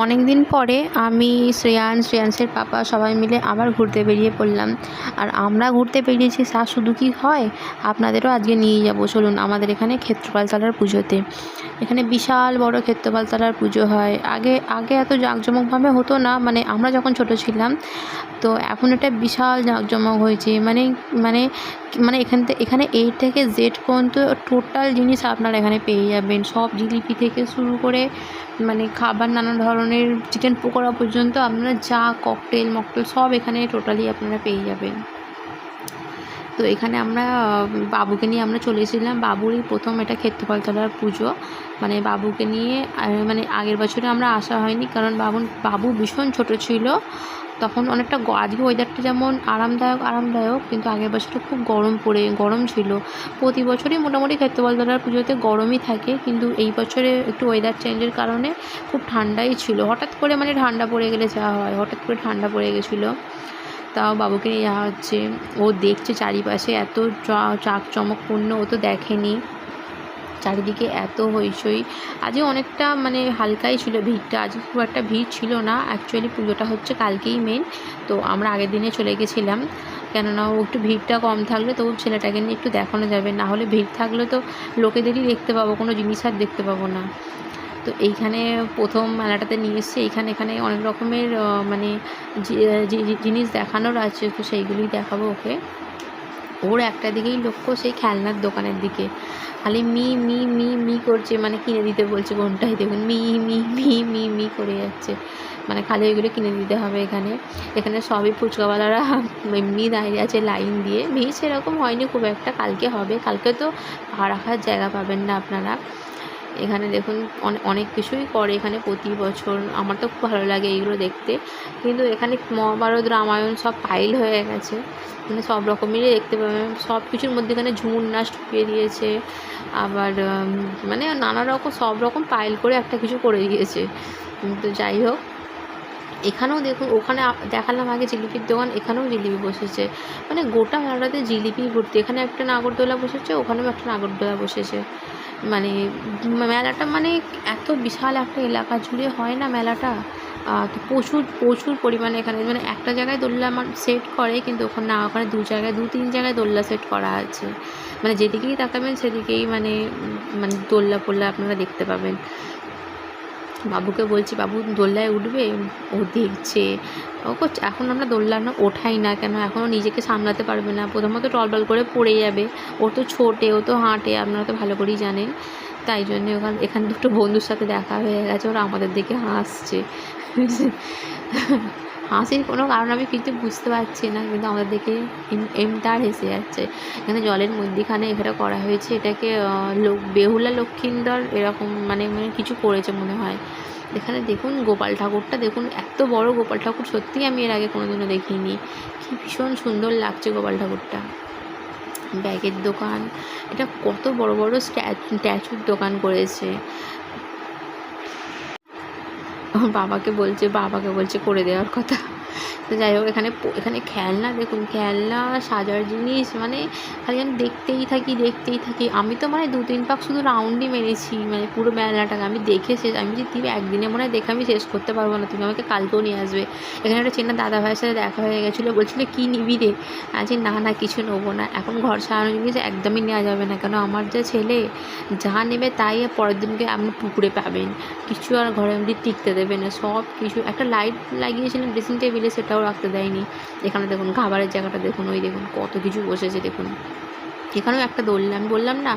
অনেক দিন পরে আমি শ্রেয়াংসের পাপা সবাই মিলে আবার ঘুরতে বেরিয়ে পড়লাম। আর আমরা ঘুরতে বেরিয়েছি তা শুধু কি হয়, আপনাদেরও আজকে নিয়ে যাব। চলুন আমাদের এখানে ক্ষেত্রপালতলার পুজোতে। এখানে বিশাল বড় ক্ষেত্রপালতলার পুজো হয়। আগে আগে এত জাঁকজমকভাবে হতো না, মানে আমরা যখন ছোট ছিলাম। তো এখন এটা বিশাল জাঁকজমক হয়েছে। মানে মানে মানে এখানে A থেকে Z পর্যন্ত টোটাল জিনিস আপনারা এখানে পেয়ে যাবেন। সব জিলিপি থেকে শুরু করে মানে খাবার নানা ধরনের চিকেন পকোড়া পর্যন্ত আপনারা যা ককটেল মকটেল সব এখানে টোটালি আপনারা পেয়ে যাবেন। তো এখানে আমরা বাবুকে নিয়ে আমরা চলে এসেছিলাম। বাবুরই প্রথম এটা ক্ষেত্রপালতলার পুজো। মানে বাবুকে নিয়ে মানে আগের বছরে আমরা আসা হয়নি, কারণ বাবু ভীষণ ছোট ছিল তখন। অনেকটা আজকে ওয়েদারটা যেমন আরামদায়ক, কিন্তু আগের বছরটা খুব গরম ছিল। প্রতি বছরই মোটামুটি ক্ষেত্রপালতলার পুজোতে গরমই থাকে, কিন্তু এই বছরে একটু ওয়েদার চেঞ্জের কারণে খুব ঠান্ডাই ছিল। হঠাৎ করে মানে ঠান্ডা পড়ে গেলে যা হয়, হঠাৎ করে ঠান্ডা পড়ে গেছিলো। তাও বাবুকে নিয়ে যাওয়া হচ্ছে। ও দেখছে চারিপাশে এত চাকচমকপূর্ণ, ও তো দেখেনি চারিদিকে এত হইচই। আজকে অনেকটা মানে হালকাই ছিল ভিড়টা, আজকে খুব একটা ভিড় ছিল না। অ্যাকচুয়ালি পুজোটা হচ্ছে কালকেই মেন, তো আমরা আগের দিনে চলে গেছিলাম। কেননা ও একটু ভিড়টা কম থাকলে তো ছেলেটাকে নিয়ে একটু দেখানো যাবে, না হলে ভিড় থাকলে তো লোকেদেরই দেখতে পাবো, কোনো জিনিস আর দেখতে পাবো না। তো এইখানে প্রথম মেলাটাতে নিয়ে এসছে। এখানে অনেক রকমের মানে জিনিস দেখানোর আছে, তো সেইগুলোই দেখাবো ওকে। ওর একটা দিকেই লক্ষ্য, সেই খেলনার দোকানের দিকে। খালি মি মি মি মি করছে, মানে কিনে দিতে বলছে কোনটাই দেখুন me me me me me করে যাচ্ছে, মানে খালি ওইগুলো কিনে দিতে হবে। এখানে সবই ফুচকাওয়ালারা এমনি দাঁড়িয়ে আছে লাইন দিয়ে। ভিড় সেরকম হয়নি খুব একটা, কালকে হবে। কালকে তো পা রাখার জায়গা পাবেন না আপনারা। এখানে দেখুন অনেক কিছুই করে এখানে প্রতি বছর। আমার তো খুব ভালো লাগে এইগুলো দেখতে, কিন্তু এখানে মহাভারত রামায়ণ সব পাইল হয়ে গেছে, মানে সব রকমেরই দেখতে পাবেন। সব কিছুর মধ্যে এখানে ঝুমুর নাচ ঢুকিয়ে দিয়েছে, আবার মানে নানা রকম সব রকম পাইল করে একটা কিছু করে দিয়েছে। তো যাই হোক, এখানেও দেখুন, ওখানে দেখালাম আগে জিলিপির দোকান, এখানেও জিলিপি বসেছে। মানে গোটা মেলাটাতে জিলিপি ভর্তি। এখানে একটা নাগরদোলা বসেছে, ওখানেও একটা নাগরদোলা বসেছে। মানে মেলাটা মানে এত বিশাল একটা এলাকা জুড়ে হয় না মেলাটা। তো প্রচুর পরিমাণে এখানে, মানে একটা জায়গায় দোলনা সেট করে, কিন্তু ওখানে না, ওখানে দু তিন জায়গায় দোলনা সেট করা আছে। মানে যেদিকেই তাকাবেন সেদিকেই মানে দোলনা ফোল্লা আপনারা দেখতে পাবেন। বাবুকে বলছি, বাবু দোলনায় উঠবে, ও দেখছে। ওকে এখন আমরা দোলনা ওঠাই না, কেন এখনও নিজেকে সামলাতে পারবে না। প্রথমত টলবল করে পড়ে যাবে। ও তো ছোটে, ও তো হাঁটে, আপনারা তো ভালো করেই জানেন। তাই জন্যে এখানে দুটো বন্ধুর সাথে দেখা হয়ে গেছে, ওরা আমাদের দিকে হাসছে। হাসির কোনো কারণ আমি কিন্তু বুঝতে পারছি না, কিন্তু আমাদের দিকে এমতার হেসে যাচ্ছে। এখানে জলের মধ্যিখানে এখানে করা হয়েছে, এটাকে বেহুলা লক্ষিন্দর এরকম মানে কিছু করেছে মনে হয়। এখানে দেখুন গোপাল ঠাকুরটা দেখুন, এত বড় গোপাল ঠাকুর সত্যিই আমি এর আগে কোনোদিনও দেখিনি। কি ভীষণ সুন্দর লাগছে গোপাল ঠাকুরটা। ব্যাগের দোকান, এটা কত বড় বড় স্ট্যাচুর দোকান করেছে। আমার বাবাকে বলছে করে দেওয়ার কথা। তো যাই হোক, এখানে খেলনা দেখুন, খেলনা সাজার জিনিস, মানে খালি আমি দেখতেই থাকি। আমি তো মানে 2-3 পাক শুধু রাউন্ডই মেরেছি, মানে পুরো মেলাটাকে আমি দেখে শেষ। আমি যে তুমি একদিনে মনে হয় দেখে আমি শেষ করতে পারবো না, তুমি আমাকে কালকেও নিয়ে আসবে। এখানে একটা চেনা দাদা ভাইয়ের সাথে দেখা হয়ে গেছিলো, বলছিল কী নিবি রে? আজ না কিছু নেবো না। এখন ঘর সারানোর জিনিস একদমই নেওয়া যাবে না, কেন আমার যা ছেলে যা নেবে তাই পরের দিনকে আপনি পুকুরে পাবেন। কিছু আর ঘরে এমনি টিকতে দেবে না, সব কিছু। একটা লাইট লাগিয়েছিলেন ড্রেসিং টেবিলে, সেটাও রাখতে দেয়নি। এখানে দেখুন খাবারের জায়গাটা দেখুন, ওই দেখুন কত কিছু বসেছে দেখুন। এখানেও একটা দোলনা, আমি বললাম না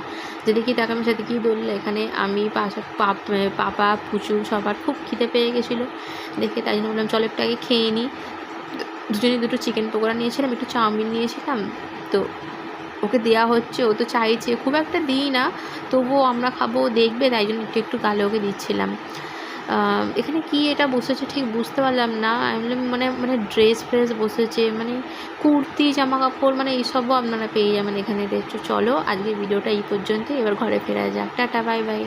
যেদিকেই তাকালাম সেদিকেই দোলনা। এখানে আমি পাপা পুচু সবার খুব খিদে পেয়ে গেছিলো দেখে, তাই জন্য বললাম চলো একটু আগে খেয়ে নিই। দুজনেই দুটো চিকেন পকোড়া নিয়েছিলাম, একটু চাউমিন নিয়েছিলাম। তো ওকে দেওয়া হচ্ছে, ও তো চাইছে, খুব একটা দিই না, তবুও আমরা খাবো দেখবে, তাই জন্য একটু গালে ওকে দিচ্ছিলাম। এখানে কি এটা বসেছে ঠিক বুঝতে পারলাম না। আমি বললাম মানে ড্রেস ফ্রেস বসেছে, মানে কুর্তি জামা কাপড়, মানে এইসবও আপনারা পেয়ে যাবেন এখানে। দেখছো, চলো আজকের ভিডিওটা এই পর্যন্তই, এবার ঘরে ফেরা যাক। Tata, bye bye.